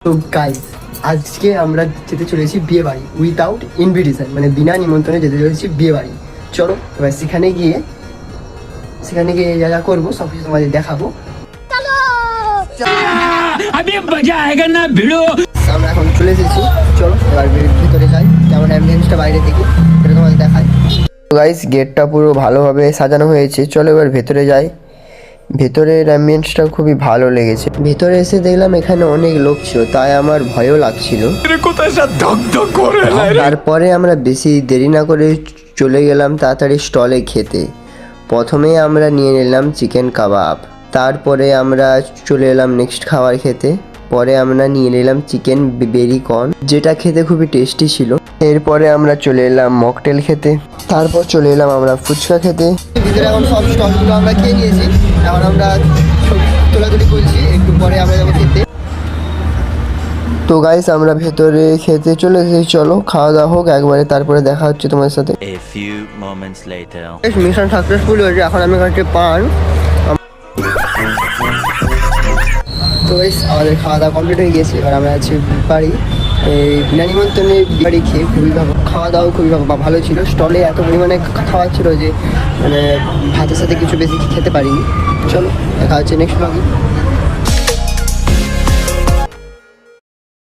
তো গাইস, আজকে আমরা যেতে চলেছি বিয়ে বাড়ি উইথাউট ইনভিটেশন, মানে বিনা নিমন্ত্রণে যেতে চলেছি বিয়ে বাড়ি। চলো এবার সেখানে গিয়ে যা যা করবো সব কিছু তোমাদের দেখাবো। আমরা এখন চলে এসেছি, চলো এবার ভিতরে যাই, যেমন অ্যাম্বিয়েন্সটা বাইরে থেকে সেটা তোমাদের দেখাই। গাইস, গেটটা পুরো ভালোভাবে সাজানো হয়েছে, চলো এবার ভেতরে যাই। ভেতরের অ্যাম্বিয়েন্সটা খুবই ভালো লেগেছে। ভেতরে এসে দেখলাম এখানে অনেক লোক ছিল, তাই আমার ভয়ও লাগছিল। তারপরে আমরা বেশি দেরি না করে চলে গেলাম তাড়াতাড়ি স্টলে খেতে। প্রথমে আমরা নিয়ে নিলাম চিকেন কাবাব, তারপরে আমরা চলে এলাম নেক্সট খাবার খেতে। পরে আমরা নিয়ে নিলাম চিকেন বেবি কর্ন, যেটা খেতে খুবই টেস্টি ছিল। এরপরে আমরা চলে এলাম মকটেল খেতে, তারপর চলে এলাম আমরা ফুচকা খেতে। ভিতরে এখন সব স্টলগুলো আমরা খেয়ে নিয়েছি, এখন আমরা তোলাতুলি করছি, একটু পরে আমরা যাবো খেতে। তো গাইস, আমরা ভেতরে খেতে চলে এসেছি, চলো খাওয়া দাওয়া হোক একবারে, তারপরে দেখা হচ্ছে তোমার সাথে। মিশন সাকসেসফুল হয়েছে, এখন আমি খাচ্ছি পান। তো গাইস, আমাদের খাওয়া দাওয়া কমপ্লিট হয়ে গিয়েছে, এবার আমরা আছি বাড়ি। এই বিনা নিমন্ত্রণে বাড়ি খেয়ে খুবই খাওয়া দাওয়া খুবই ভালো ছিল। স্টলে এত পরিমাণে খাওয়া ছিল যে মানে ভাতের সাথে কিছু বেশি খেতে পারিনি। চলো দেখা হচ্ছে নেক্সট ব্লগে।